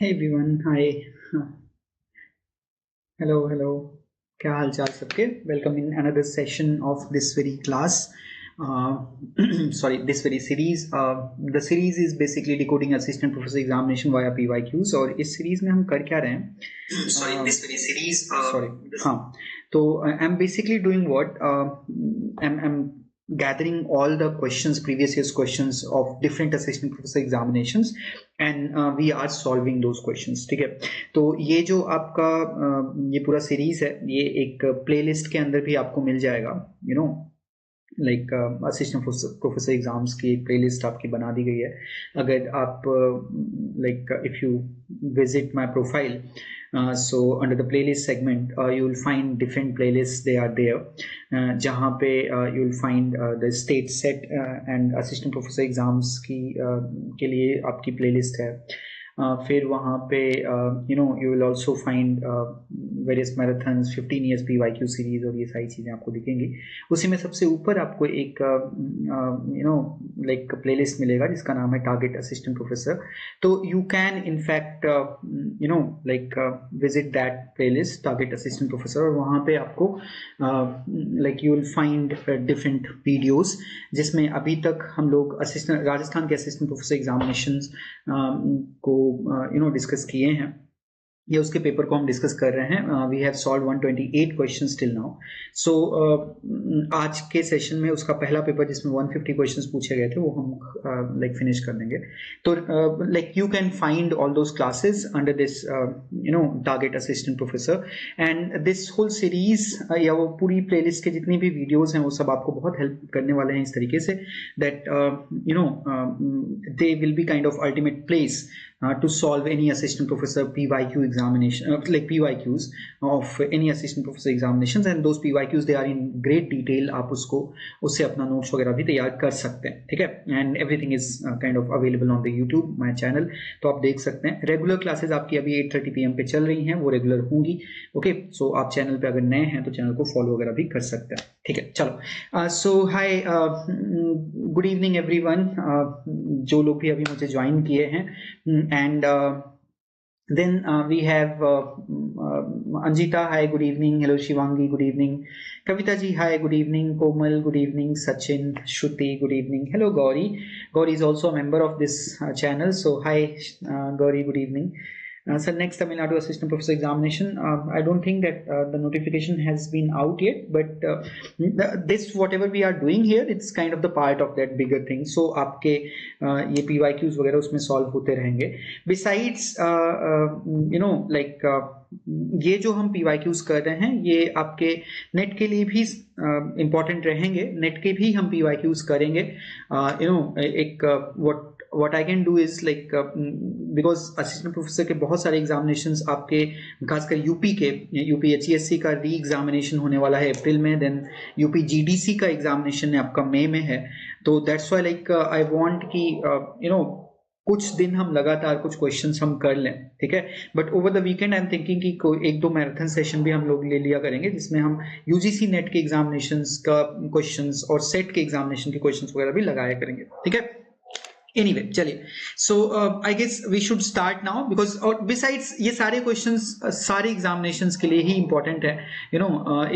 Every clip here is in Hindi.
Hey everyone, hi. Hello. क्या हाल चाल सबके? Welcome in another session of this very class. Uh, sorry, this very series. The series is basically decoding assistant professor examination via PYQs. और इस series में हम कर क्या रहे हैं? Sorry, this very series. Sorry, हाँ. तो I'm basically doing what? I'm gathering all the questions, previous year's questions of different assistant professor examinations, and we are solving those questions. ठीक है? तो ये जो आपका ये पूरा सीरीज है, ये एक प्लेलिस्ट के अंदर भी आपको मिल जाएगा, you know, like assistant professor exams की एक प्लेलिस्ट आपकी बना दी गई है. अगर आप like if you visit my profile, so under the playlist segment you will find different playlists. They are there जहाँ पे you will find the state set and assistant professor exams की के लिए आपकी playlist है. फिर वहाँ पे you know you will also find various marathons, 15 years PYQ series और ये सारी चीज़ें आपको दिखेंगी. उसी में सबसे ऊपर आपको एक you know like playlist मिलेगा जिसका नाम है टारगेट असिस्टेंट प्रोफेसर. तो you can in fact you know like visit that playlist target assistant professor और वहाँ पे आपको like you will find different videos जिसमें अभी तक हम लोग असिस्टेंट राजस्थान के असिस्टेंट प्रोफेसर एग्जामिनेशंस को you know डिस्कस किए हैं. ये उसके पेपर को हम डिस्कस कर रहे हैं. We have solve 128 questions till now. So आज के सेशन में उसका पहला पेपर जिसमें 150 क्वेश्चंस पूछे गए थे वो हम लाइक फिनिश कर देंगे. तो like you can find all those classes under this you know target assistant professor and this whole series या वो पूरी प्लेलिस्ट के जितनी भी वीडियोज हैं वो सब आपको बहुत हेल्प करने वाले हैं इस तरीके say that you know they will be kind of ultimate place to solve any assistant professor PYQ examination, like PYQs of any assistant professor examinations, and those PYQs they are in great detail. आप उससे अपना नोट्स वगैरह भी तैयार कर सकते हैं. ठीक है? And everything is kind of available on the YouTube my channel. तो आप देख सकते हैं. रेगुलर क्लासेज आपकी अभी 8:30 PM पे चल रही हैं, वो रेगुलर होंगी. ओके, सो आप चैनल पे अगर नए हैं तो चैनल को फॉलो वगैरह भी कर सकते हैं. ठीक है, चलो. सो हाय, गुड इवनिंग एवरीवन, जो लोग भी अभी मुझे ज्वाइन किए हैं. And then we have Anjita, hi, good evening. Hello Shivangi, good evening. Kavita ji, hi, good evening. Komal, good evening. Sachin, Shruti, good evening. Hello Gauri. Gauri is also a member of this channel, so hi Gauri, good evening. So next Tamil Nadu Assistant Professor Examination, I don't think that the notification has been out yet, but this whatever we are doing here, it's kind of the part of that bigger thing. So आपके ये PYQs वगैरह उसमें solve होते रहेंगे. Besides you know like ये जो हम PYQs कर रहे हैं ये आपके नेट के लिए भी important रहेंगे. नेट के भी हम PYQs करेंगे. You know एक what I can do is like because assistant professor के बहुत सारे examinations आपके खासकर यूपी के UPPSC का री एग्जामिनेशन होने वाला है अप्रैल में. देन यूपी GDC का एग्जामिनेशन आपका मई में है. तो that's why like I want कि यू नो कुछ दिन हम लगातार कुछ क्वेश्चंस हम कर लें. ठीक है? But over the weekend I am thinking कि एक दो मैराथन सेशन भी हम लोग ले लिया करेंगे जिसमें हम UGC नेट के एग्जामिनेशंस का क्वेश्चंस और सेट के एग्जामिनेशन के क्वेश्चंस वगैरह भी लगाया करेंगे. ठीक है? Anyway, चलिए. So I guess we should start now because besides ये सारे questions सारे examinations के लिए ही important है. You know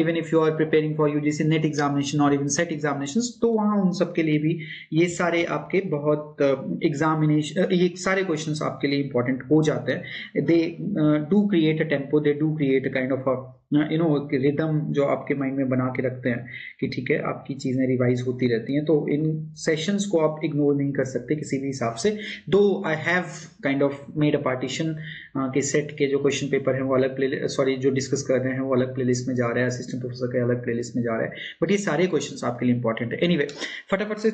even if you are preparing for UGC NET examination or even set examinations, तो वहाँ उन सब के लिए भी ये सारे आपके बहुत examination ये सारे questions आपके लिए important हो जाते हैं. They do create a tempo, they do create a kind of a you know rhythm जो आपके माइंड में बना के रखते हैं कि ठीक है आपकी चीज़ें रिवाइज होती रहती हैं. तो इन सेशंस को आप इग्नोर नहीं कर सकते किसी भी हिसाब से. दो I have kind of made a partition के सेट के जो क्वेश्चन पेपर हैं वो अलग जो डिस्कस कर रहे हैं वो अलग प्लेलिस्ट में जा रहा है, असिस्टेंट प्रोफेसर के अलग प्लेलिस्ट में जा रहा है. बट ये सारे क्वेश्चन आपके लिए इंपॉर्टेंट है. एनीवे, फटाफट से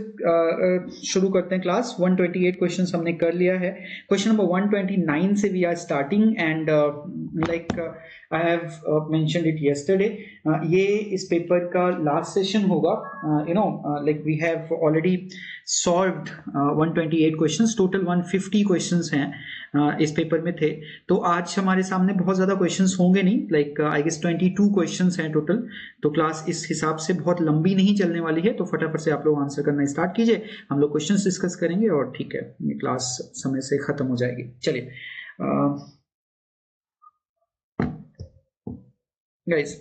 शुरू करते हैं क्लास. 128 क्वेश्चन हमने कर लिया है. क्वेश्चन नंबर 129 से we are starting and like I have mentioned it yesterday. ये इस पेपर का लास्ट सेशन होगा. You know like we have already solved 128 questions. Total 150 questions हैं इस पेपर में थे. तो आज हमारे सामने बहुत ज़्यादा questions होंगे नहीं. Like I guess 22 questions हैं total. तो क्लास इस हिसाब से बहुत लंबी नहीं चलने वाली है. तो फटाफट से आप लोग आंसर करना स्टार्ट कीजिए. हम लोग क्वेश्चंस डिस्कस करेंगे और ठीक है ये क्लास समय से ख़त्म हो जाएगी. चलिए. गाइस,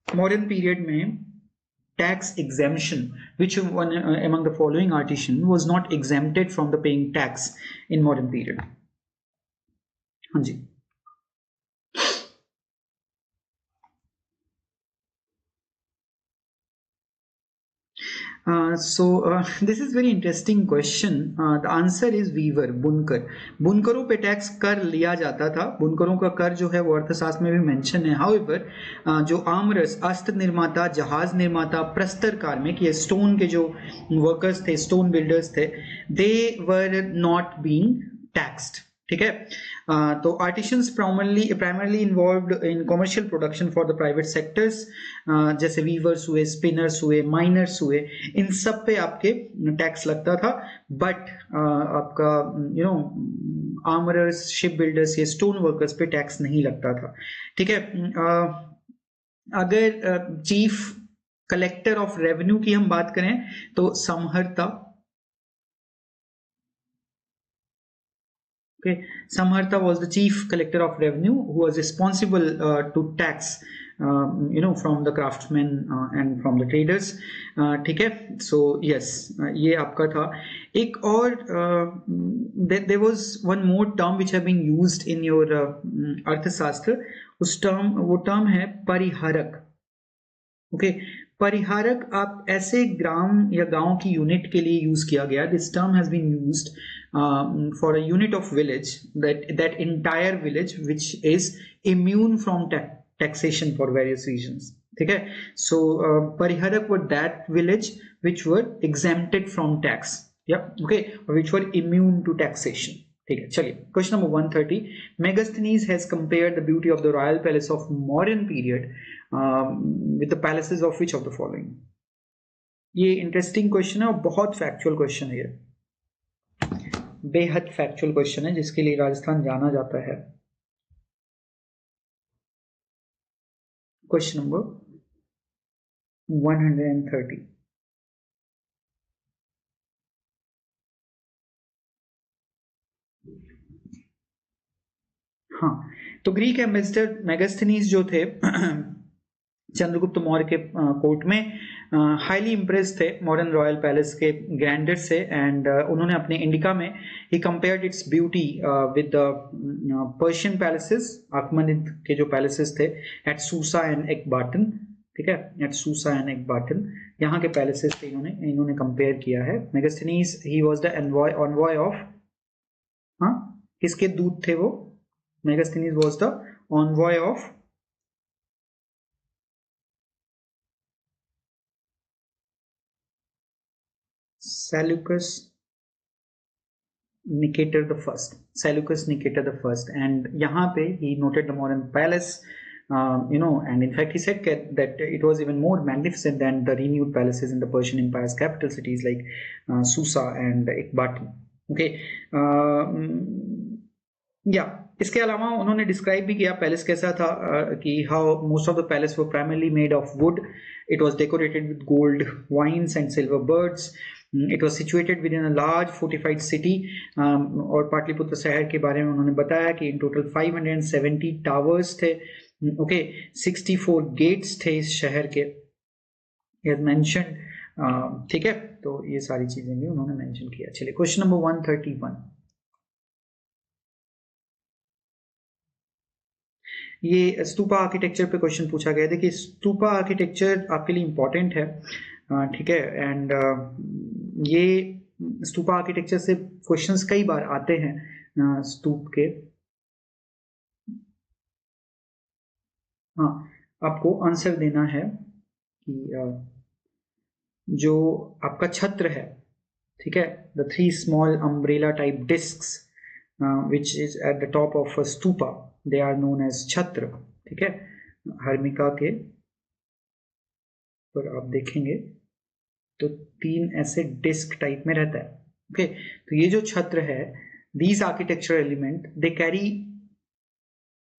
मॉडर्न पीरियड में tax exemption, which one among the following artisan was not exempted from the paying tax in modern period? हाँ जी, this is very interesting question. The answer is weaver, बुनकर. बुनकरों पे टैक्स कर लिया जाता था. बुनकरों का कर जो है वो अर्थशास्त्र में भी मेंशन है. However, जो आमरस, अस्त्र निर्माता, जहाज निर्माता, प्रस्तर कार्मिक, ये स्टोन के जो वर्कर्स थे, स्टोन बिल्डर्स थे, they were not being taxed. ठीक है. तो artisans primarily involved in commercial production for the private sectors, जैसे वीवर्स हुए, स्पिनर्स हुए, माइनर्स हुए, इन सब पे आपके टैक्स लगता था. बट आपका आर्मरर्स, शिप बिल्डर्स, ये स्टोन वर्कर्स पे टैक्स नहीं लगता था. ठीक है. अगर चीफ कलेक्टर ऑफ रेवेन्यू की हम बात करें तो समहर्ता. Okay, Samhartha was the chief collector of revenue who was responsible to tax, from the craftsmen and from the traders. ठीक है. So yes, ये आपका था. एक और there was one more term which have been used in your अर्थशास्त्र. वो term है परिहारक. ओके, परिहारक आप ऐसे ग्राम या गांव की यूनिट के लिए यूज किया गया. This term has been used for a unit of village, that entire village which is immune from taxation for various reasons. ठीक है. सो परिहारक were that village which were exempted from tax, या okay, which were immune to taxation. ठीक है. चलिए, question number 130. Megasthenes has compared the beauty of the royal palace of modern period with the palaces of which of the following? ये इंटरेस्टिंग क्वेश्चन है और बहुत फैक्चुअल क्वेश्चन है. ये बेहद फैक्चुअल क्वेश्चन है जिसके लिए राजस्थान जाना जाता है. Question number 130. हाँ, तो ग्रीक एम्बेसडर मेगास्थनीज जो थे चंद्रगुप्त मौर्य के कोर्ट में हाईली इम्प्रेस थे मॉडर्न रॉयल पैलेस के ग्रैंडर से, एंड उन्होंने अपने इंडिका में ही compared its beauty with the Persian palaces, Achaemenid के जो पैलेसेस थे एट सूसा एंड एकबाटन. ठीक है, एट सूसा एंड एकबाटन, यहाँ के पैलेसेस थे, इन्होंने कंपेयर किया है. मेगास्थनीज ही वाज द एनवॉय ऑफ, हाँ, किसके दूत थे वो? Megasthenes was the envoy of Seleucus Nicator the First. Seleucus Nicator the First, and यहाँ पे he noted the modern palace, and in fact he said that it was even more magnificent than the renewed palaces in the Persian Empire's capital cities like Susa and Ekbatani. Okay, इसके अलावा उन्होंने डिस्क्राइब भी किया पैलेस कैसा था, कि how most of the palace were primarily made of wood. It was decorated with gold vines and silver birds. It was situated within a large fortified city. और पाटलिपुत्र शहर के बारे में उन्होंने बताया कि इन टोटल 570 टावर्स थे. ओके, 64 गेट्स थे इस शहर के, मेंशन. ठीक है, तो ये सारी चीजें भी उन्होंने मेंशन किया. चलिए, क्वेश्चन नंबर 131. ये स्तूपा आर्किटेक्चर पे क्वेश्चन पूछा गया था कि स्तूपा आर्किटेक्चर आपके लिए इंपॉर्टेंट है. ठीक है, एंड ये स्तूपा आर्किटेक्चर से क्वेश्चंस कई बार आते हैं स्तूप के. हाँ, आपको आंसर देना है कि जो आपका छत्र है, ठीक है, the 3 small umbrella type discs which is at the top of a stupa, they are known as छत्र. ठीक है, हर्मिका के पर आप देखेंगे तो 3 ऐसे डिस्क टाइप में रहता है. ओके, तो ये जो छत्र है, these architectural element they carry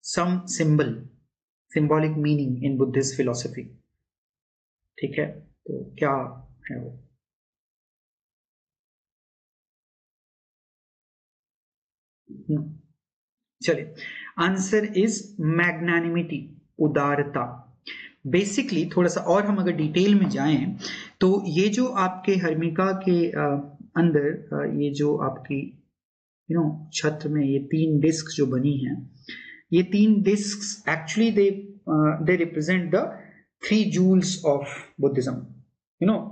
some symbolic meaning in Buddhist philosophy. ठीक है, तो क्या है वो? चलिए, आंसर इज मैग्नानिमिटी, उदारता। बेसिकली थोड़ा सा और हम अगर डिटेल में जाएं तो ये जो आपके हर्मिका के अंदर ये जो आपकी छत्र में ये 3 डिस्क जो बनी हैं, ये 3 disc actually they represent the 3 jewels of Buddhism.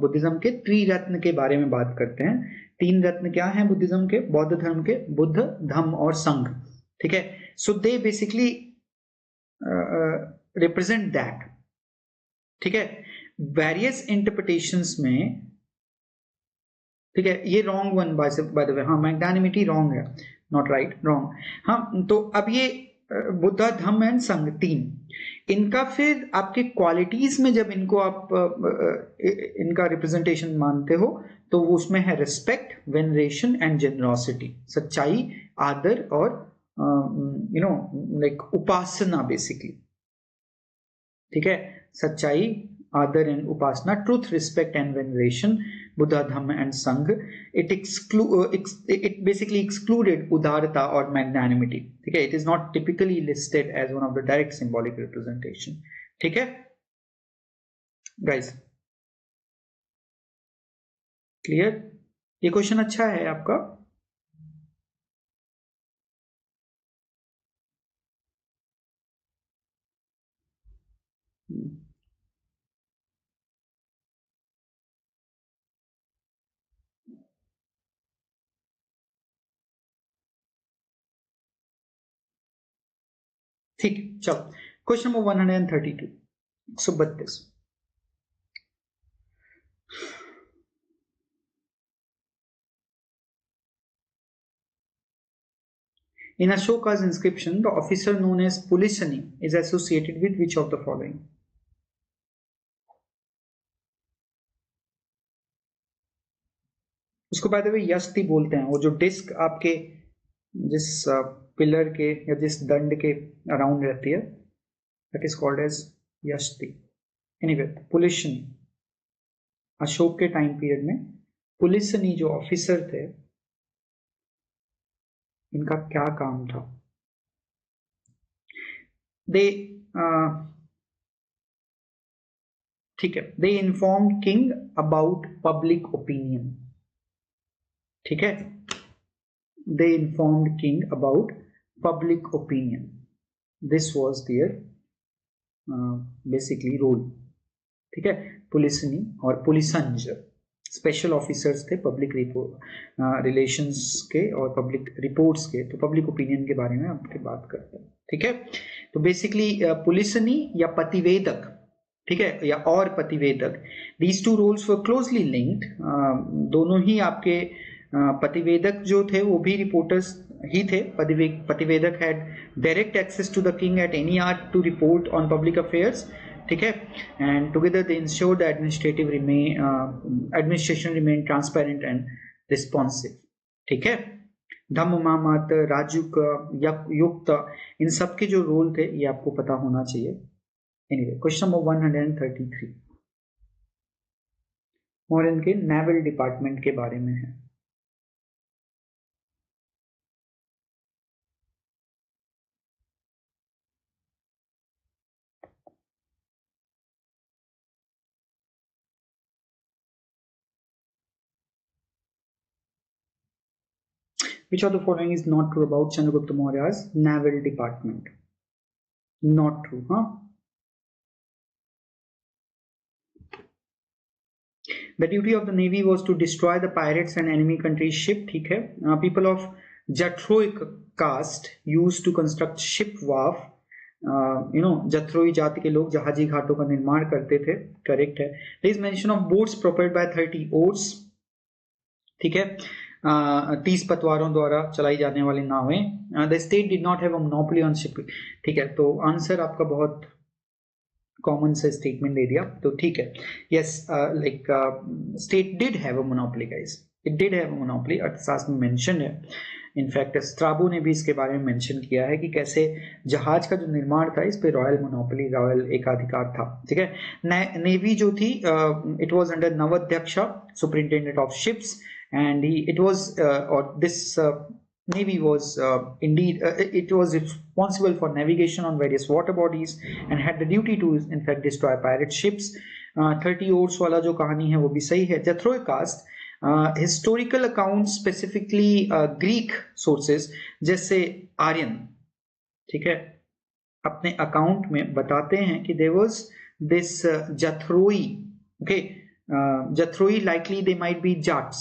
Buddhism के 3 रत्न के बारे में बात करते हैं। 3 रत्न क्या हैं बुद्धिज्म के, बौद्ध धर्म के? बुद्ध, धम्म और संघ। ठीक है, सो दे बेसिकली रिप्रेजेंट दैट। ठीक है, वेरियस इंटरप्रिटेशंस में, ठीक है, ये wrong one by the way, हाँ, मैग्नानिमिटी रॉन्ग है, नॉट राइट, रॉन्ग। हाँ, तो अब ये बुद्ध, धम्म एंड संघ 3, इनका फिर आपके क्वालिटीज में जब इनको आप इनका रिप्रेजेंटेशन मानते हो तो वो उसमें है रिस्पेक्ट, वेनरेशन एंड जेनरोसिटी, सच्चाई, आदर और लाइक उपासना बेसिकली। ठीक है, सच्चाई, आदर एंड उपासना, truth, respect and veneration, Buddha, Dhamma and Sangha. It basically excluded उदारता और मैग्नानिमिटी। ठीक है, it is not typically listed as one of the direct symbolic representation. ठीक है गाइस, क्लियर? ये क्वेश्चन अच्छा है आपका। ठीक है, चलो question number 132, 132। In Ashoka's inscription, the officer known as Pulisani is associated with which of the following? उसको बाय द वे यष्टि बोलते हैं। वो जो डिस्क आपके जिस पिलर के या जिस दंड के अराउंड रहती है, दैट इज कॉल्ड एज यष्टि। एनीवे, पुलिसनी, अशोक के टाइम पीरियड में पुलिसनी जो ऑफिसर थे, इनका क्या काम था? दे ठीक है, they informed king about public opinion. ठीक है, they informed king about public opinion. This was their basically role. ठीक है, पुलिसनी और पुलिसंज स्पेशल ऑफिसर्स थे पब्लिक रिलेशंस के और पब्लिक रिपोर्ट्स के, तो पब्लिक ओपिनियन के बारे में आपके बात करते हैं। ठीक है, तो बेसिकली पुलिसनी या पतिवेदक, ठीक है, या और पतिवेदक, these two roles were closely linked। दोनों ही आपके पतिवेदक जो थे वो भी रिपोर्टर्स ही थे। पतिवेदक had direct access to the king at any hour to report on public affairs. ठीक है, and together they ensure the administration remain transparent and responsive. ठीक है, धम्म, मामत, राजुक, युक्त, इन सब के जो रोल थे ये आपको पता होना चाहिए। एनीवे, क्वेश्चन नंबर 133 और इनके नेवल डिपार्टमेंट के बारे में है। Which of the following is not true about Chandragupta Maurya's naval department? Not true, huh? The duty of the navy was to destroy the pirates and enemy countries' ship. ठीक है, people of Jathroic caste used to construct ship wharf. जथरोई जाति के लोग जहाजी घाटों का निर्माण करते थे। करेक्ट है। There is mention of boats propelled by 30 oars. ठीक है, 30 पतवारों द्वारा चलाई जाने वाली नावें। The state did not have a monopoly on shipping. ठीक है, तो आंसर आपका बहुत कॉमन से स्टेटमेंट दे दिया, तो ठीक है। Yes, like state did have a monopoly guys, it did have a monopoly, अर्थशास्त्र में मेंशन है। इनफैक्ट स्ट्राबो ने भी इसके बारे में मेंशन किया है कि कैसे जहाज का जो निर्माण था इस पे रॉयल मोनोपोली, रॉयल एकाधिकार था। ठीक है, नेवी जो थी इट वाज अंडर नवाध्यक्ष, superintendent of ships, and it was or this Navy was it was responsible for navigation on various water bodies and had the duty to in fact destroy pirate ships. 30 oars वाला जो कहानी है वो भी सही है. Xathroi caste historical account specifically Greek sources जैसे आर्यन, ठीक है, अपने अकाउंट में बताते हैं कि there was this जथ्रोई, okay, जथ्रोई likely they might be Jats,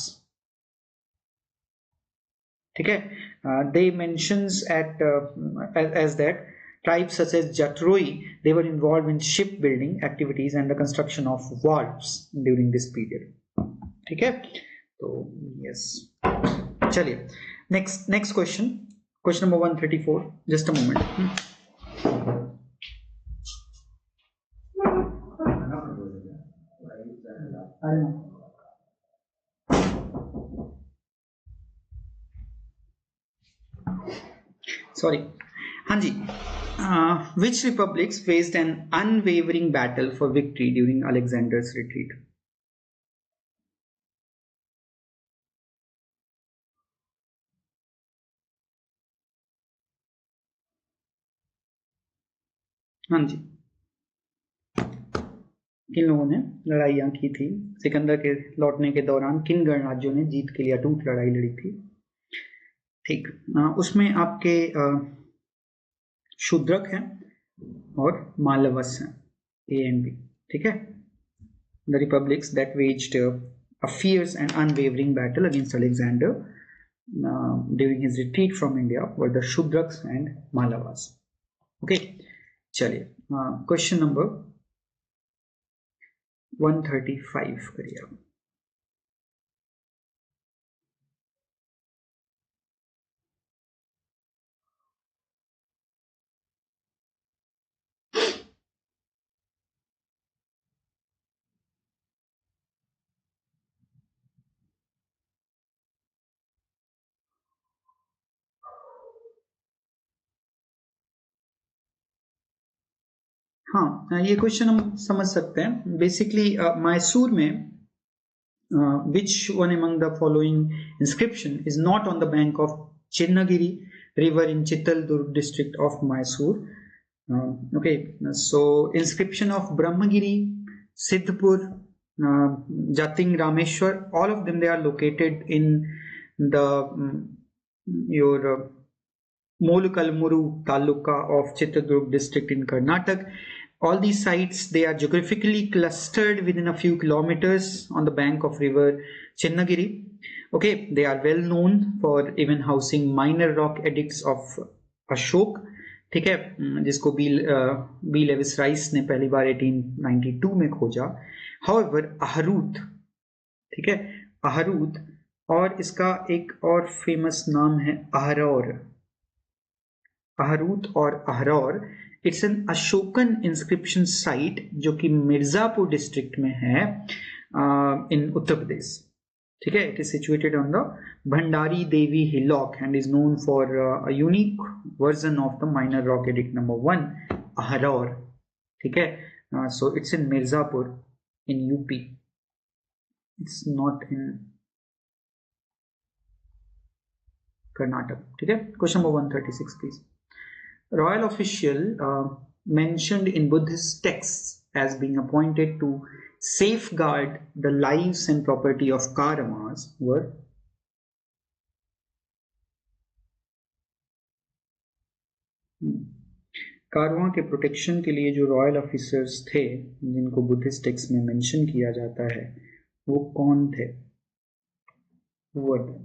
ठीक है. They mentions at as that tribes such as Jatroi, they were involved in shipbuilding activities and the construction of wharves during this period, ठीक है. तो yes, चलिए next question number 134. just a moment. Sorry. हाँ जी. Which republics faced an unwavering battle for victory during Alexander's retreat? हाँ जी. किन लोगों ने लड़ाइयाँ की थी सिकंदर के लौटने के दौरान? किन गणराज्यों ने जीत के लिए अटूट लड़ाई लड़ी थी? ठीक. उसमें आपके शूद्रक हैं और मालवस हैं, ए एंड बी, ठीक है. The republics that waged a fierce and unwavering battle against Alexander during his retreat from India were the Shudraks and Malavas. Okay, चलिए क्वेश्चन नंबर 135 करिए. हाँ, ये क्वेश्चन हम समझ सकते हैं. बेसिकली मैसूर में which one among the following inscription is not on the bank of Chinnagiri river in Chitaldurg district of Mysore? Okay, so inscription of Brahmagiri, Siddhpur, Jating, Rameshwar, all of them, they are located in the your Molukalmuru Taluka of Chitradurg district in Karnataka. All these sites, they are geographically clustered within a few kilometers on the bank of river Chinnagiri. Okay, they are well known for even housing minor rock edicts of Ashok, ठीक है, जिसको बी लेविस राइस ने पहली बार 1892 में खोजा. However, आहरूत, ठीक है, आहरूत, और इसका एक और फेमस नाम है अहरौर. आहरूत और Ahraura, it's an Ashokan inscription site जो कि मिर्जापुर डिस्ट्रिक्ट में है इन उत्तर प्रदेश, ठीक है. It is situated on the Bhandari Devi hillock and is known for a unique version of the minor rock edict number 1 अहरौर, ठीक है. So it's in Mirzapur in UP, it's not in Karnataka, ठीक है. Question number 136 please. Royal official mentioned in Buddhist texts as being appointed to safeguard the lives and property of Kauravas were कारवां के प्रोटेक्शन के लिए जो रॉयल ऑफिसर्स थे जिनको बुद्धिस्ट टेक्स्ट में मेंशन किया जाता है वो कौन थे? Word.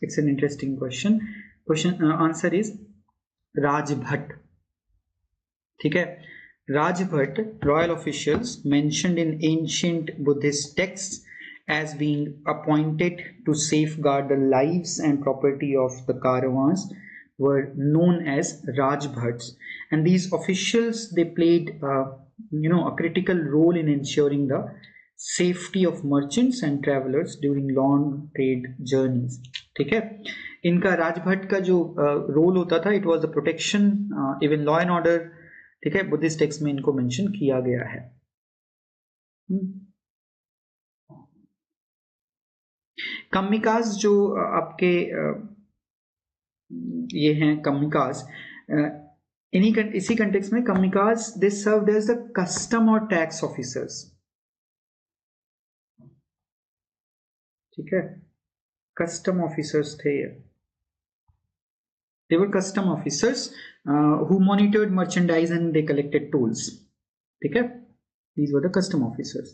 It's an interesting question. Answer is Rajbhat, ठीक है. Rajbhat, royal officials mentioned in ancient Buddhist texts as being appointed to safeguard the lives and property of the Kauravas were known as Rajbhats, and these officials, they played a critical role in ensuring the safety of merchants and travelers during long trade journeys, ठीक है. इनका राजभट का जो रोल होता था, it was the protection, even law and order, ठीक है. बुद्धिस्ट टेक्स्ट में इनको मेंशन किया गया है. कमिकाज जो आपके ये हैं कमिकाज, इसी कंटेक्स्ट में कमिकाज दे सर्व्ड एज द कस्टम और टैक्स ऑफिसर्स, ठीक है, कस्टम ऑफिसर्स थे ये, they were custom officers who monitored merchandise and they collected tolls, ठीक है, these were the custom officers,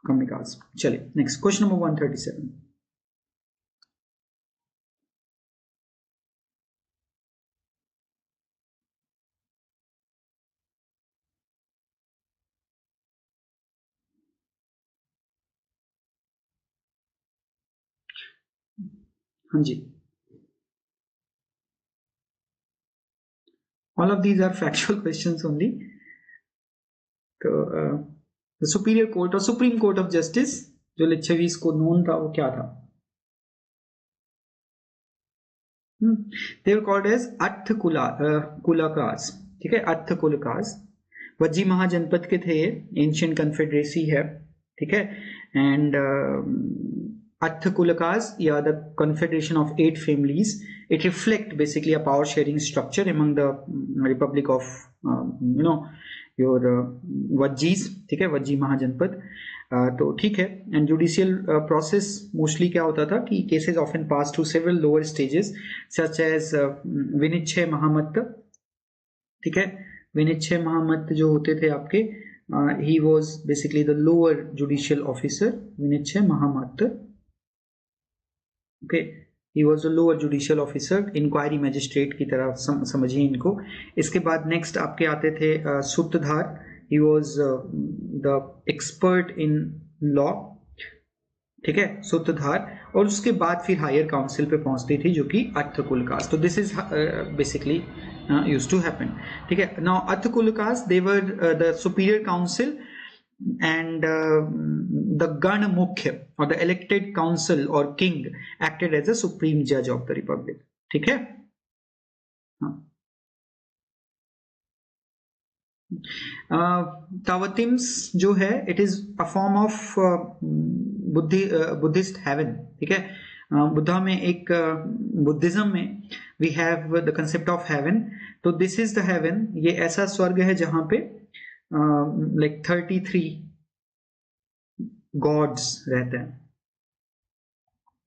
कमिकाज। चलिए नेक्स्ट क्वेश्चन नंबर 137। हाँ जी, all of these are factual questions only। तो सुपीरियर कोर्ट और सुप्रीम कोर्ट ऑफ जस्टिस जो लिच्छवीस को नोन था वो क्या था? they were called as कुलाकास, ठीक है, कुलाकास वज्जी महाजनपद के थे ये, एंशियंट कन्फेडरेसी है, ठीक है, एंड कुलाकास या the confederation of 8 families, it reflect basically a power sharing structure among the republic of your वज्जीज, ठीक है, वज्जी महाजनपद। तो ठीक है, एंड जुडिशियल प्रोसेस मोस्टली क्या होता था कि cases often pass through several lower stages such as विनिच्छय महामत्त, ठीक है, विनिच्छय महामत्त जो होते थे आपके, he was basically the lower judicial officer, विनिच्छय महामत्त, okay, he was the lower judicial officer, inquiry magistrate की तरह समझिए इनको। इसके बाद नेक्स्ट आपके आते थे सूत्रधार, he was the expert in law, ठीक है, सूत्रधार, और उसके बाद फिर हायर काउंसिल पे पहुंचती थी जो कि कुलकास। तो this is basically used to happen, ठीक है। नाउ कुलकास they were the superior council and the गण मुख्य or the elected council or king acted as a supreme judge of the republic, ठीक है। तावतिम्स जो है it is a form of Buddhist heaven, ठीक है, बुद्धा में एक बुद्धिज्म में we have the concept of heaven. तो दिस इज द हेवन, ये ऐसा स्वर्ग है जहां पे लाइक 33 गॉड्स रहते हैं,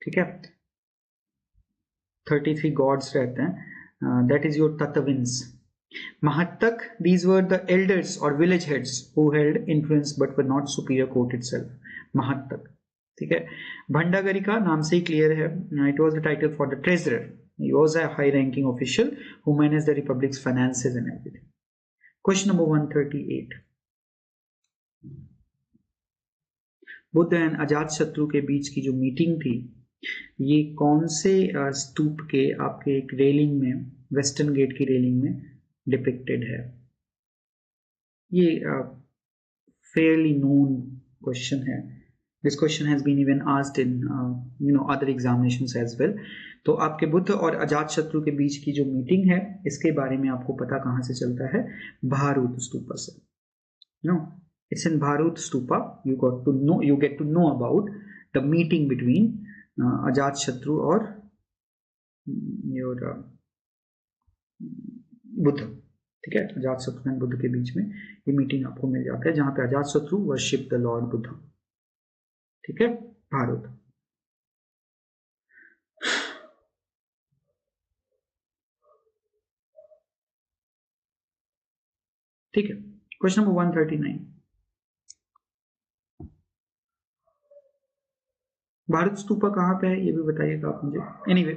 ठीक है, 33 गॉड्स रहते हैं, दैट इज योर तत्विन्स। Mahattak, these were the elders or village heads who held influence but were not superior court itself. Mahattak, ठीक है। भंडागरिका नाम से ही क्लियर है, it was the title for the treasurer. He was a high-ranking official who managed the republic's finances and everything. Question number 138. Buddha and Ajatashatru के बीच की जो मीटिंग थी, ये कौन से स्तूप के आपके एक रेलिंग में, वेस्टर्न गेट की रेलिंग में डिपिक्टेड है? ये fairly known question है, this question has been even asked in other examinations as well। तो आपके बुद्ध और अजातशत्रु के बीच की जो मीटिंग है, इसके बारे में आपको पता कहाँ से चलता है? भारूत स्तूपा से, it's in Bharut Stupa, you get to know about the meeting between Ajatashatru और your बुद्ध, ठीक है, अजातशत्रु एंड बुद्ध के बीच में ये मीटिंग आपको मिल जाता है, जहां पे Ajatashatru worship the Lord Buddha, ठीक है, भारत। ठीक है, क्वेश्चन नंबर 139। भारत स्तूपा कहाँ पे है ये भी बताइएगा आप मुझे। Anyway,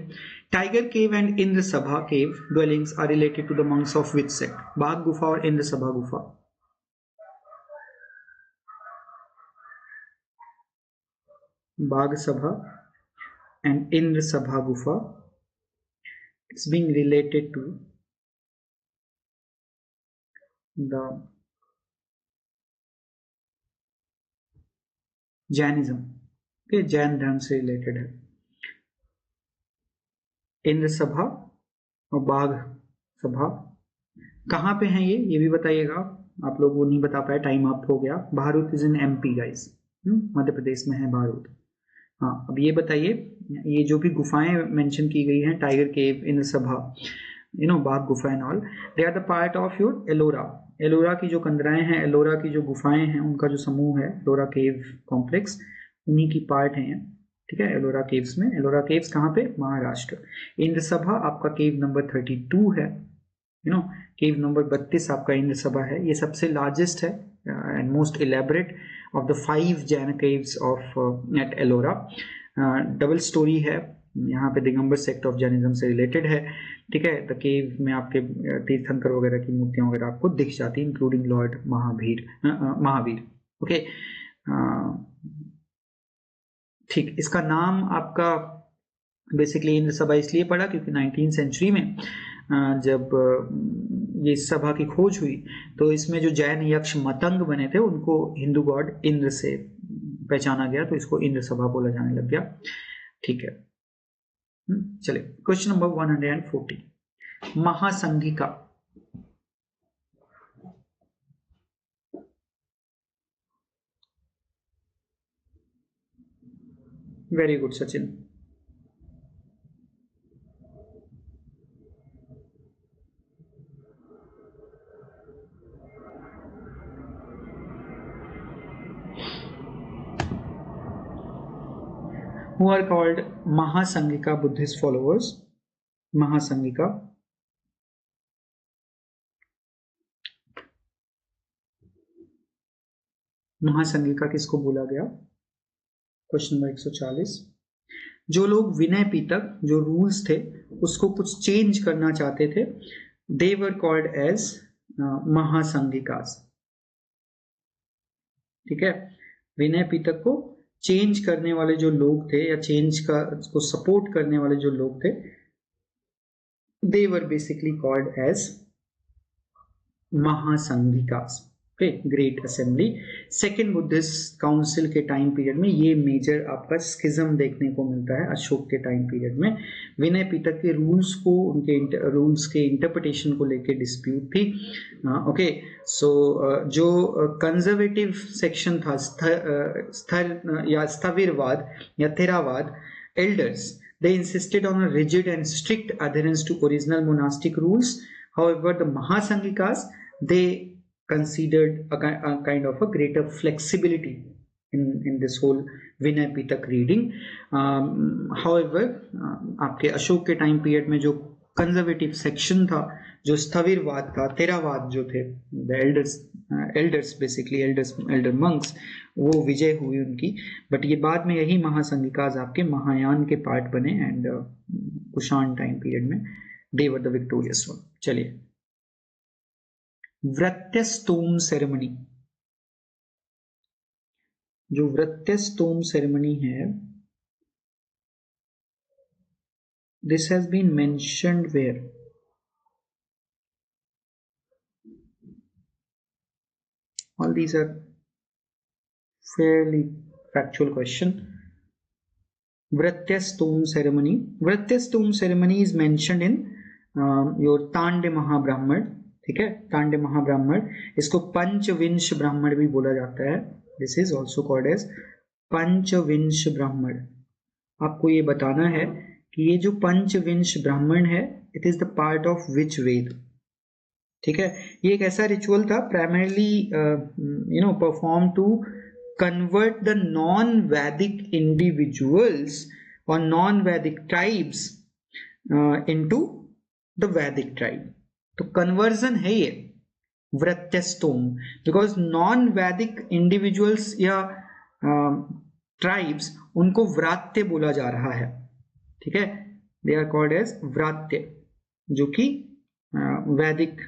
tiger cave and Indra Sabha cave dwellings are related to the monks of which sect? बाघ गुफा और इंद्र सभा गुफा। बाघ सभा एंड इंद्र सभा गुफा, it's being related to the Jainism, के जैन धर्म से रिलेटेड है। इंद्र सभा और बाघ सभा कहाँ पे हैं ये भी बताइएगा। आप लोग वो नहीं बता पाए, टाइम अप हो गया। Bharhut is in MP guys, Madhya Pradesh में है बारूद। हाँ, अब ये बताइए, ये जो भी गुफाएं मेंशन की गई हैं, टाइगर केव, इंद्र सभा, बाघ गुफा and all, they are the part of your Ellora. Ellora की जो कंदराएं हैं, एलोरा की जो गुफाएं हैं, उनका जो समूह है एलोरा केव कॉम्प्लेक्स, उन्हीं की पार्ट है, ठीक है, एलोरा केव्स में। एलोरा केव्स कहाँ पे? महाराष्ट्र। इंद्र सभा आपका केव नंबर 32 है, केव नंबर 32 आपका इंद्र सभा है। ये सबसे लार्जेस्ट है and most elaborate of the 5 Jain caves of at Ellora. Double storey है, यहाँ पे दिगंबर सेक्ट ऑफ जैनिज्म से रिलेटेड है, ठीक है। द केव में आपके तीर्थंकर वगैरह की मूर्तियां वगैरह आपको दिख जाती है, इंक्लूडिंग लॉर्ड महावीर। ओके, ठीक। इसका नाम आपका बेसिकली इंद्र सभा इसलिए पड़ा क्योंकि 19th सेंचुरी में जब ये सभा की खोज हुई तो इसमें जो जैन यक्ष मतंग बने थे उनको हिंदू गॉड इंद्र से पहचाना गया, तो इसको इंद्र सभा बोला जाने लग गया, ठीक है। चलिए, question number 140, Mahasanghika. Very good Sachin. Who are called Mahasangika Buddhist followers? Mahasanghika, Mahasanghika किसको बोला गया? Question number 140। जो लोग विनय पीतक, जो रूल्स थे उसको कुछ चेंज करना चाहते थे, they were called as महासंघिकास, ठीक है। विनय पीतक को चेंज करने वाले जो लोग थे या चेंज का को सपोर्ट करने वाले जो लोग थे, they were basically called as महासंघिकास। Okay, great assembly. Second Buddhist council के टाइम पीरियड में ये मेजर आपका स्किज्म देखने को मिलता है। अशोक के टाइम पीरियड में विनय पीतक के रूल्स को, उनके रूल्स के इंटरप्रिटेशन को लेके डिस्प्यूट थी। ओके, सो जो कंजर्वेटिव सेक्शन था, स्थिर या स्थविरवाद या Theravada elders, they insisted on a rigid and strict adherence to original monastic rules. However, the Mahasanghikas, they considered a kind of a greater flexibility in this whole Vinay Pitak reading. However, आपके अशोक के टाइम पीरियड में जो कंजर्वेटिव सेक्शन था, जो स्थविरवाद था, तेरावाद जो थे, एल्डर्स बेसिकली एल्डर मंक्स, वो विजय हुई उनकी। बट ये बाद में यही महासंघिकाज आपके महायान के पार्ट बने एंड कुषाण टाइम पीरियड में दे वर द विक्टोरियस वन। चलिए, व्रत्यस्तोम सेरेमनी, जो व्रत्यस्तोम सेरेमनी है, this has been mentioned where? All these are fairly factual question. Vratyastome ceremony. Vratyastome ceremony is mentioned in your तांड्य महाब्राह्मण, ठीक है, तांड्य महाब्राह्मण। इसको पंचविंश ब्राह्मण भी बोला जाता है। This is also called as Panchavimsha ब्राह्मण। आपको ये बताना है कि ये जो पंचविंश ब्राह्मण है, it is the part of which Veda, ठीक है। ये एक ऐसा रिचुअल था primarily perform to convert the non Vedic individuals और non Vedic tribes into the Vedic tribe. तो कन्वर्जन है ये Vratyastoma, because non Vedic individuals या ट्राइब्स, उनको व्रात्य बोला जा रहा है, ठीक है। They are called as Vratya, जो कि वैदिक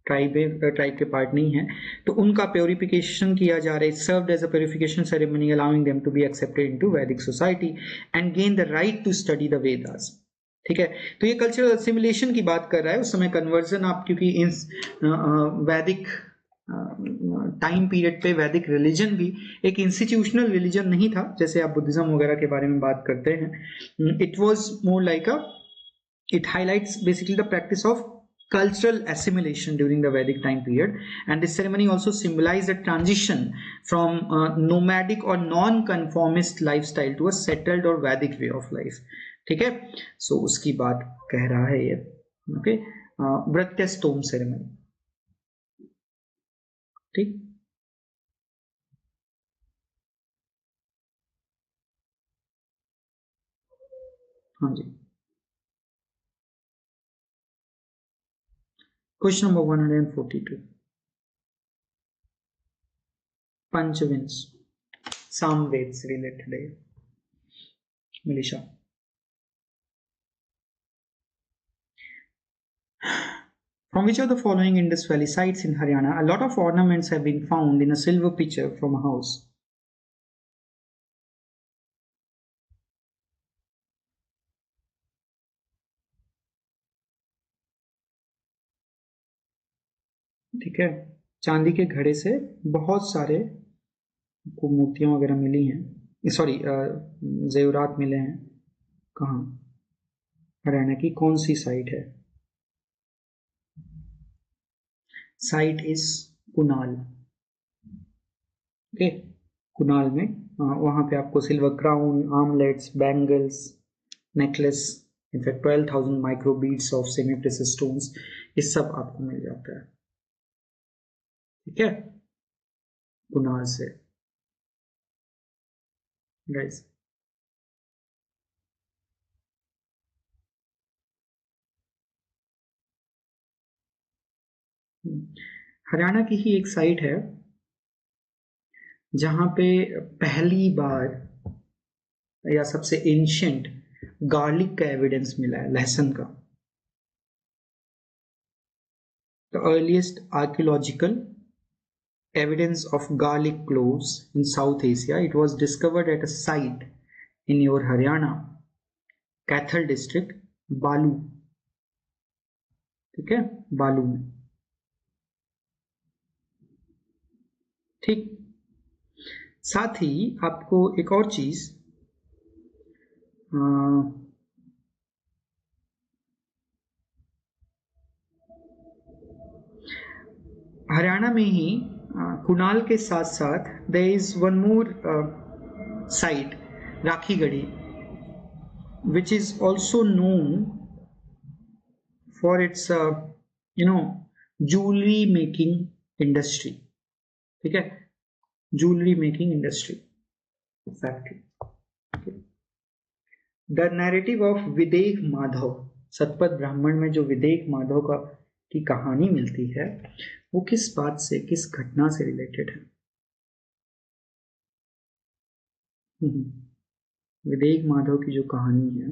ट्राइब के पार्ट नहीं है। तो उनका प्योरिफिकेशन किया जा रहा है, served as a purification ceremony allowing them to be accepted into Vedic society and gain the right to study the Vedas, ठीक है। तो ये कल्चरल असिमिलेशन की बात कर रहा है। उस समय कन्वर्जन आप, क्योंकि इन वैदिक टाइम पीरियड पे वैदिक रिलीजन भी एक इंस्टीट्यूशनल रिलीजन नहीं था, जैसे आप बुद्धिज्म वगैरह के बारे में बात करते हैं। It was more like it highlights basically the practice of cultural assimilation during the Vedic time period, and this ceremony also symbolized a transition from nomadic or non-conformist lifestyle to a settled or Vedic way of life. ठीक है, so उसकी बात कह रहा है ये. Okay, Vratyastoma ceremony. ठीक, हाँ जी. Question number 142. पंचविंश सामवेद से रिलेटेड है. मिलिशा. From which of the following Indus Valley sites in Haryana a lot of ornaments have been found in a silver pitcher from a house? ठीक है, चांदी के घड़े से बहुत सारे को मूर्तियां वगैरह मिली हैं, सॉरी जेवरात मिले हैं. कहाँ? हरियाणा की कौन सी साइट है? Site is Kunal. Okay, Kunal में वहां पे आपको silver crown, armlets, bangles, necklace, in fact 12,000 micro beads of semi precious stones, ये सब आपको मिल जाता है. ठीक है, कुनाल से. गाइस, हरियाणा की ही एक साइट है जहां पे पहली बार या सबसे एंशिएंट गार्लिक का एविडेंस मिला है, लहसुन का. The earliest archaeological evidence of garlic cloves in South Asia. It was discovered at a site in your Haryana, Kathal district, बालू. ठीक है, बालू में. ठीक, साथ ही आपको एक और चीज, हरियाणा में ही कुनाल के साथ साथ there is one more site, Rakhigarhi, which is also known for its jewelry making industry. ठीक है, jewelry making industry factory. Okay. The narrative of विदेह माधव, सतपथ ब्राह्मण में जो विदेह माधव की कहानी मिलती है, वो किस बात से, किस घटना से रिलेटेड है? विदेह माधव की जो कहानी है,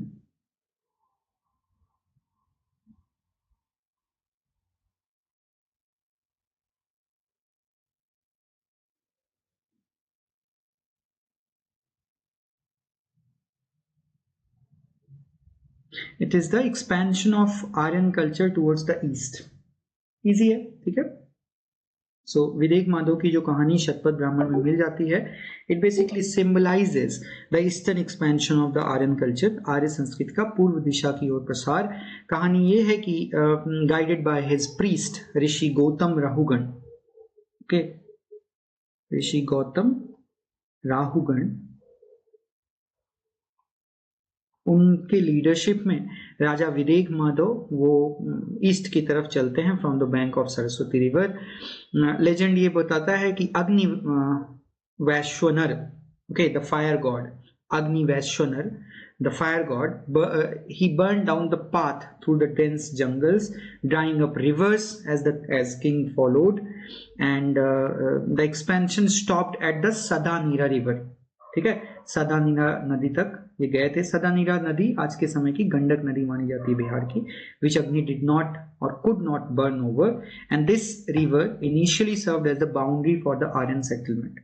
it is the expansion of Aryan culture towards the east. Easy है. ठीक है, सो विदेह माधव की जो कहानी शतपथ ब्राह्मण में मिल जाती है, it basically symbolizes the eastern expansion of the Aryan culture, आर्य संस्कृति का पूर्व दिशा की ओर प्रसार. कहानी ये है कि guided by his priest Rishi Gautam Rahugana. Okay, Rishi Gautam Rahugana, उनके लीडरशिप में राजा विदेह माधव वो ईस्ट की तरफ चलते हैं from the bank of Saraswati river. Legend ये बताता है कि Agni Vaishvanara, okay, the fire god, Agni Vaishvanara, the fire god, he burned down the path through the dense jungles, drying up rivers as king followed, and the expansion stopped at the Sadanira river. ठीक है, सदानीरा नदी तक ये गए थे. सदानीरा नदी आज के समय की गंडक नदी मानी जाती है बिहार की, which Agni did not or could not burn over, and this river initially served as the boundary for the Aryan settlement.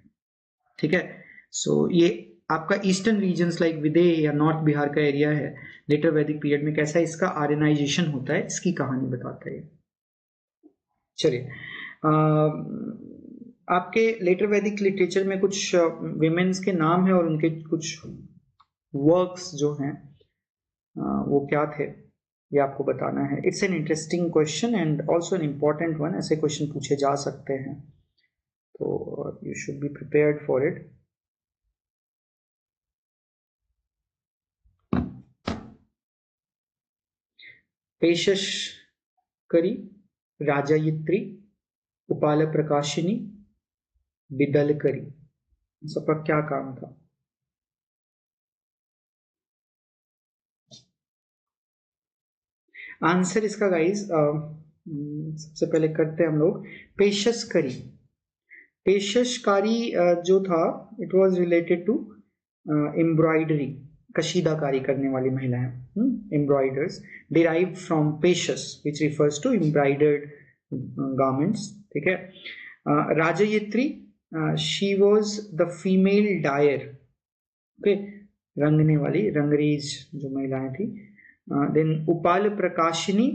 ठीक है, सो ये आपका ईस्टर्न रीजन्स लाइक विदेह या नॉर्थ बिहार का एरिया है, लेटर वैदिक पीरियड में कैसा इसका आर्यनाइजेशन होता है, इसकी कहानी बताता है. चलिए, आपके लेटर वैदिक लिटरेचर में कुछ विमेन्स के नाम है और उनके कुछ वर्क्स जो हैं वो क्या थे, ये आपको बताना है। It's an interesting question and also an important one. ऐसे क्वेश्चन पूछे जा सकते हैं, तो you should be prepared for it. पेशश करी, राजायित्री, उपाल प्रकाशिनी, बिदल करी, सबका क्या काम था? आंसर इसका गाइस सबसे पहले करते हैं हम लोग। पेशशकारी, पेशशकारी जो था it was related to embroidery, कशीदाकारी करने वाली महिलाएं, एम्ब्रॉयडर्स, डिराइव्ड फ्रॉम पेशस which refers to embroidered garments, ठीक है। राजयित्री, she was the female dyer, okay, रंगने वाली, रंगरेज जो महिलाएं थी। देन उपाल प्रकाशिनी,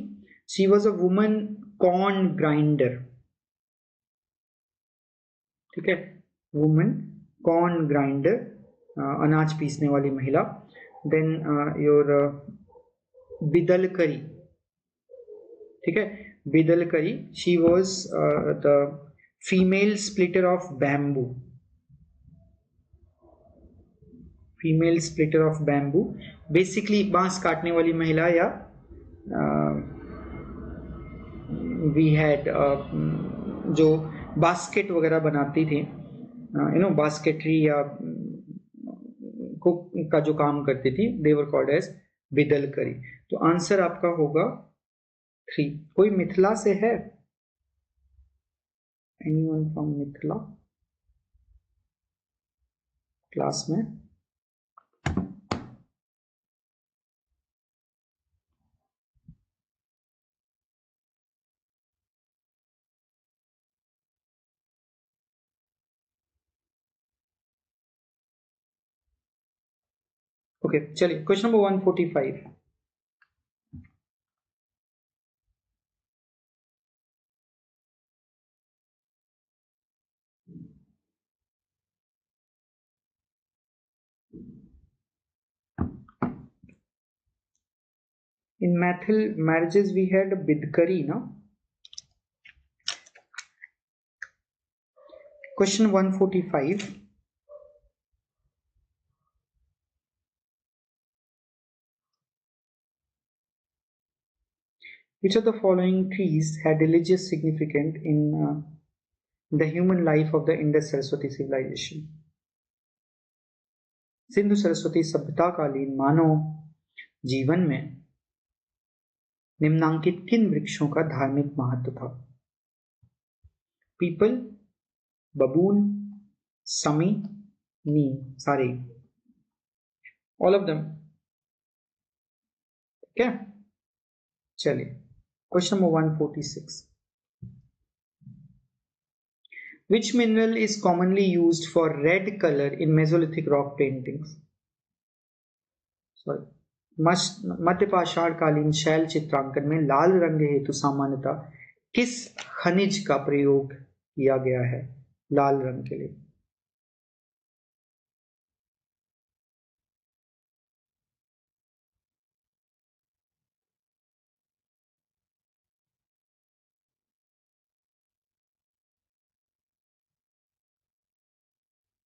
she was a woman corn grinder, ठीक है, वुमन कॉर्न ग्राइंडर, अनाज पीसने वाली महिला। देन योर बिदलकरी, ठीक है, बिदलकरी, she was the female splitter of bamboo, female splitter of bamboo, basically बांस काटने वाली महिला, या वी हैड जो बास्केट वगैरह बनाती थी, यू नो, बास्केटरी या कुक का जो काम करती थी, दे वर कॉल्ड एज बिदलकरी। तो आंसर आपका होगा 3। कोई मिथिला से है? एनीवन फ्रॉम मिथिला क्लास में? ओके, चलिए question number 145। In Mathil marriages we had bidkari, no? Question 145. Which of the following trees had religious significance in the human life of the Indus Saraswati civilization? Sindhu Saraswati सभ्यताकालीन मानव जीवन में निम्नांकित किन वृक्षों का धार्मिक महत्व था? पीपल, बबूल, समी, नीम, सारे, ऑल ऑफ देम, ठीक है। चलिए question number 146। Which mineral is commonly used for red color in Mesolithic rock paintings? Sorry, मध्यपाषाण कालीन शैल चित्रांकन में लाल रंग हेतु सामान्यतः किस खनिज का प्रयोग किया गया है लाल रंग के लिए?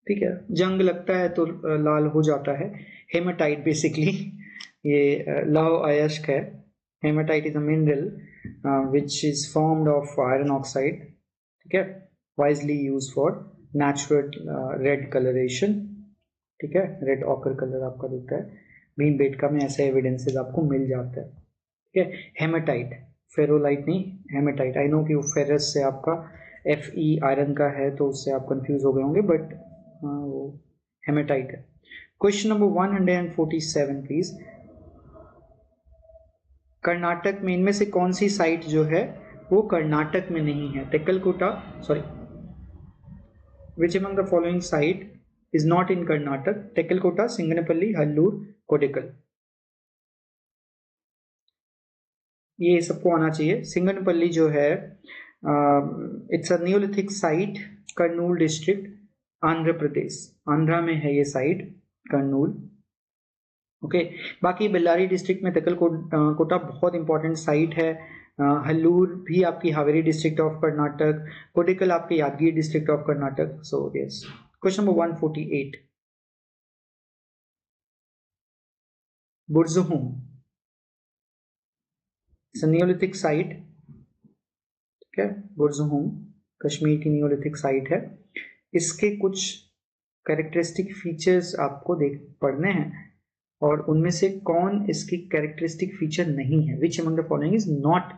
ठीक है, जंग लगता है तो लाल हो जाता है। हेमाटाइट बेसिकली ये लौह अयस्क है। Haematite is a mineral which is formed of iron oxide, ठीक है, wisely use for natural red colouration, ठीक है, रेड ऑकर कलर आपका दिखता है। भीम बेटका में ऐसे एविडेंसेस आपको मिल जाते हैं, ठीक है। हेमाटाइट, फेरोलाइट नहीं, हेमाटाइट। आई नो कि वो फेरस से आपका Fe आयरन का है तो उससे आप कंफ्यूज हो गए होंगे, बट वो हेमाटाइट है। Question number 147 please. कर्नाटक में इनमें से कौन सी साइट जो है वो कर्नाटक में नहीं है? Tekkalakota, sorry, which among the following site is not in Karnataka? Tekkalakota, Singanapalli, Hallur, Kodikal. ये सबको आना चाहिए। सिंगनपल्ली जो है it's a neolithic site, Kurnool district, Andhra Pradesh, Andhra में है ये साइट, कर्नूल। ओके बाकी बेल्लारी डिस्ट्रिक्ट में तकल कोटा बहुत इंपॉर्टेंट साइट है, हल्लूर भी आपकी हावेरी डिस्ट्रिक्ट ऑफ कर्नाटक, कोटिकल आपके Yadgir district of Karnataka. So yes, question number 148, Burzahom, it's a neolithic site. ठीक है, बुर्ज़ुहुम कश्मीर की नियोलिथिक साइट है. इसके कुछ कैरेक्टरिस्टिक फीचर्स आपको पढ़ने हैं और उनमें से कौन इसकी कैरेक्टरिस्टिक फीचर नहीं है. Which among the following is not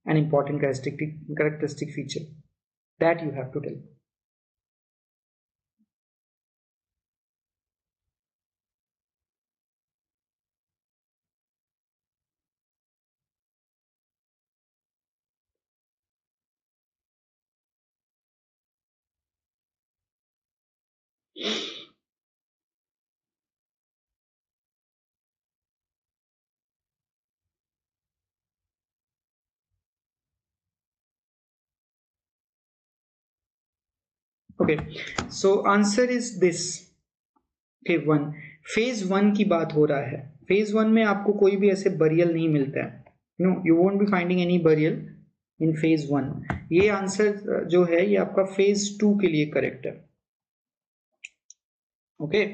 an important characteristic feature, that you have to tell. Okay so answer is this. Okay, 1 phase 1 की बात हो रहा है. फेज 1 में आपको कोई भी ऐसे बरियल नहीं मिलता है. No, you won't be finding any burial in phase 1. ये आंसर जो है ये आपका फेज 2 के लिए करेक्ट है. Okay,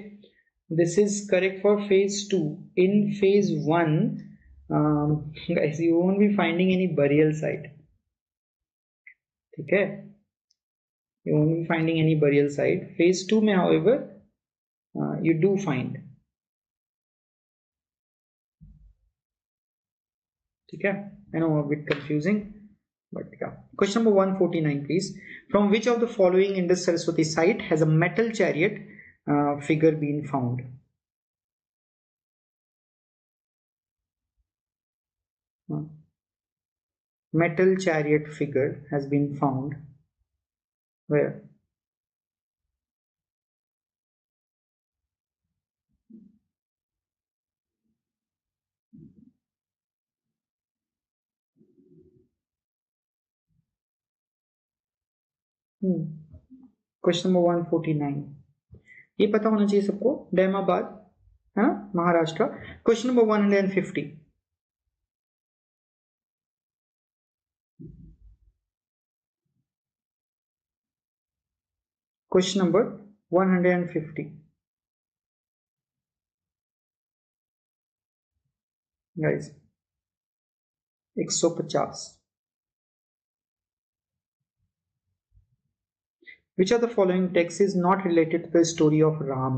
this is correct for phase 2. In phase 1, guys, you won't be finding any burial site. ठीक है, you won't be finding any burial site. Phase 2 में however you do find. ठीक है, I know a bit confusing, but yeah. Question number 149, please. From which of the following in the Saraswati site has a metal chariot figure been found? Metal chariot figure has been found where? Question number 149, ये पता होना चाहिए सबको. डैमाबाद है ना, Maharashtra. Question number 150, question number 150 guys, 150. Which of the following text is not related to the story of Ram?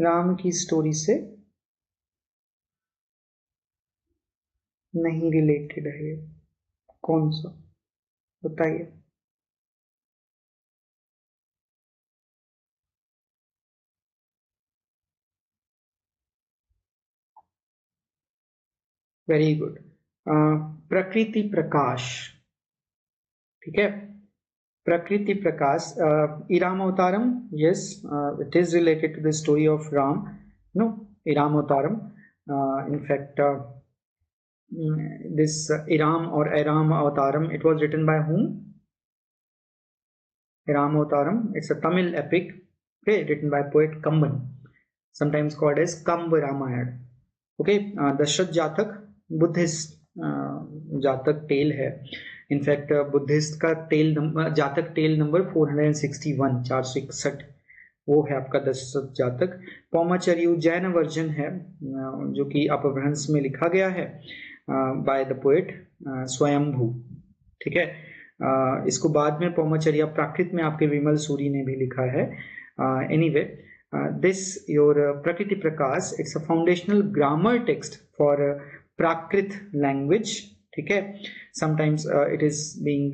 Ram की स्टोरी से नहीं रिलेटेड है, कौन सा बताइए. Very good. प्रकृति प्रकाश. ठीक है, Prakriti Prakash, Irama Avataram. Yes, it is related to the story of Ram. No, Irama Avataram. In fact, this Iram or Aram Avataram, it was written by whom? Iram Avataram, it's a Tamil epic, okay, written by poet Kamban, sometimes called as Kamba Ramayana. Okay, Dashrath Jatak, Buddhist जातक टेल है. इनफैक्ट बुद्धिस्ट का टेल नंबर, जातक टेल नंबर 461, 461 वो है आपका दशरथ जातक. पौमाचर्यु जैन वर्जन है जो कि अपभ्रंश में लिखा गया है बाय द पोएट स्वयंभू. ठीक है, इसको बाद में पौमाचर्या प्राकृत में आपके विमल सूरी ने भी लिखा है. Anyway, this your Prakriti Prakash, it's a foundational grammar text for Prakrit language. ठीक है, sometimes it is being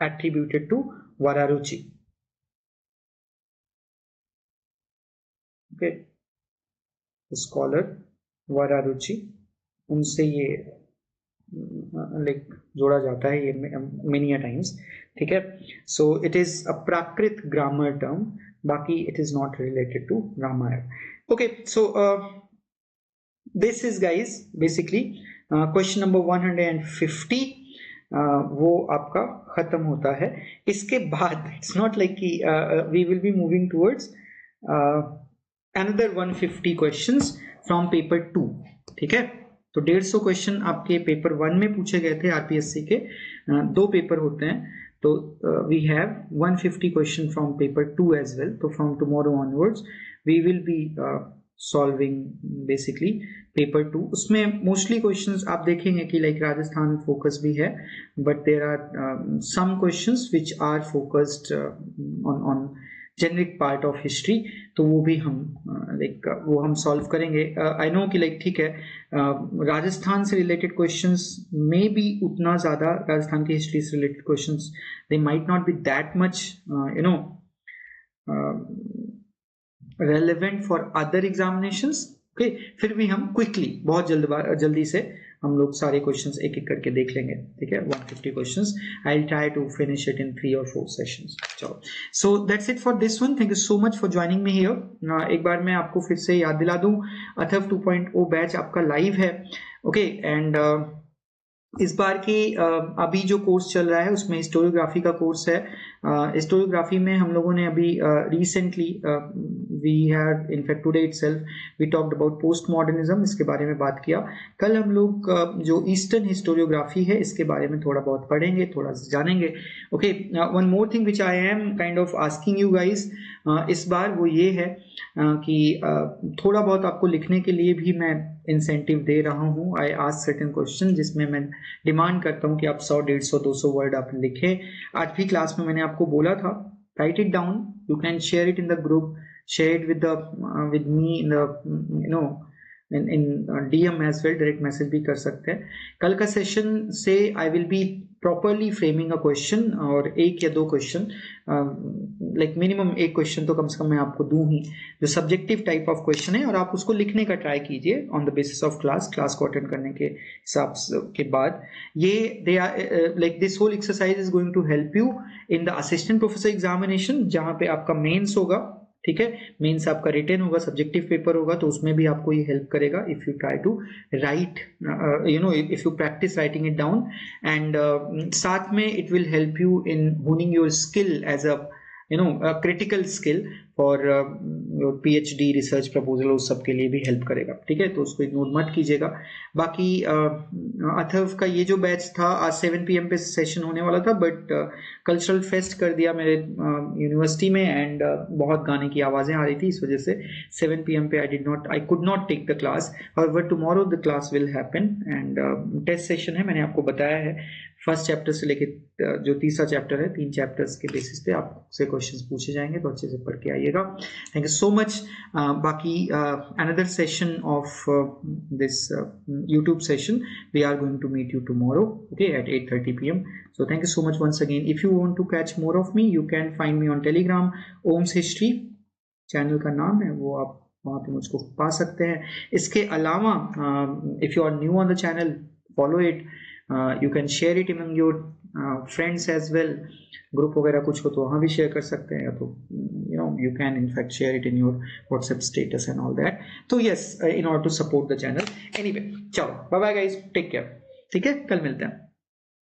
attributed to Vararuchi. Okay, scholar Vararuchi, उनसे ये लाइक जोड़ा जाता है ये many a times. ठीक है, so it is a Prakrit grammar term, बाकी it is not related to Ramayana. Okay, so this is guys basically question number 150 वो आपका खत्म होता है। इसके बाद इट्स नॉट लाइक कि we will be moving towards another 150 questions from paper 2, ठीक है। तो 150 क्वेश्चन आपके पेपर 1 में पूछे गए थे आरपीएससी के, 2 पेपर होते हैं, तो we have 150 question from paper 2 as well. तो from tomorrow onwards we will be solving basically paper 2। उसमें मोस्टली क्वेश्चंस आप देखेंगे कि लाइक राजस्थान फोकस भी है, but there are some questions which are focused on generic part of history, तो वो भी हम वो हम सॉल्व करेंगे। आई नो कि लाइक ठीक है, राजस्थान से रिलेटेड क्वेश्चंस में भी उतना ज़्यादा, राजस्थान की हिस्ट्री से related questions they might not be that much relevant for other examinations, okay? फिर भी हम क्विकली बहुत जल्दी से हम लोग सारे क्वेश्चंस एक एक करके देख लेंगे, ठीक है। 150 questions, I will try to finish it in 3 or 4 sessions. चलो, so that's it for this one. Thank you so much for joining me here. एक बार मैं आपको फिर से याद दिला दूं, अथर्व 2.0 बैच आपका लाइव है, ओके। एंड इस बार की अभी जो कोर्स चल रहा है उसमें हिस्टोरियोग्राफी का कोर्स है। हिस्टोरियोग्राफी में हम लोगों ने अभी recently we have in fact today itself we talked about post modernism, इसके बारे में बात किया। कल हम लोग जो ईस्टर्न हिस्टोरियोग्राफी है इसके बारे में थोड़ा बहुत पढ़ेंगे, थोड़ा जानेंगे, okay. One more thing which I am kind of asking you guys इस बार, वो ये है कि थोड़ा बहुत आपको लिखने के लिए भी मैं इंसेंटिव दे रहा हूँ। आई आस्क सर्टेन क्वेश्चन जिसमें मैं डिमांड करता हूँ कि आप 100, 150, 200 वर्ड आप लिखें। आज भी क्लास में मैंने आपको बोला था, right it down, you can share it in the group, share it with me in the in DM as well, direct message भी कर सकते हैं। कल का सेशन से I will be properly framing a question, और 1 या 2 क्वेश्चन, लाइक मिनिमम 1 क्वेश्चन तो कम से कम मैं आपको दूं ही, जो सब्जेक्टिव टाइप ऑफ क्वेश्चन है, और आप उसको लिखने का ट्राई कीजिए on the basis of class को अटेंड करने के हिसाब के बाद। ये they are like this whole exercise is going to help you in the assistant professor examination, जहां पे आपका मेंस होगा, ठीक है। मेंस आपका रिटन होगा, सब्जेक्टिव पेपर होगा, तो उसमें भी आपको ये हेल्प करेगा if you try to write, if you practice writing it down. And साथ में it will help you in honing your skill as a critical skill for PhD research proposal, उस सब के लिए भी हेल्प करेगा, ठीक है। तो उसको इग्नोर मत कीजिएगा। बाकी अथर्व का ये जो बैच था आज 7 PM पे सेशन होने वाला था, बट कल्चरल फेस्ट कर दिया मेरे यूनिवर्सिटी में, एंड बहुत गाने की आवाज़ें आ रही थी, इस वजह से 7 PM पे I could not take the class. However tomorrow the class will happen, and test session है, मैंने आपको बताया है। फर्स्ट चैप्टर से लेके जो तीसरा चैप्टर है, 3 चैप्टर्स के बेसिस पे आपसे क्वेश्चंस पूछे जाएंगे, तो अच्छे से पढ़ के आइएगा। Thank you so much. बाकी another session of this YouTube session, we are going to meet you tomorrow, okay, at 8:30 PM. So thank you so much once again. If you want to catch more of me, you can find me on Telegram, Om's History channel का नाम है, वो आप वहाँ पे मुझको पा सकते हैं। इसके अलावा if you are new on the channel, follow it. You can share it among your friends as well. Group वगैरह कुछ हो तो वहाँ भी शेयर कर सकते हैं, तो you can in fact share it in your WhatsApp status and all that. तो yes, in order to support the channel. Anyway, चलो, bye bye guys, take care. ठीक है, कल मिलते हैं।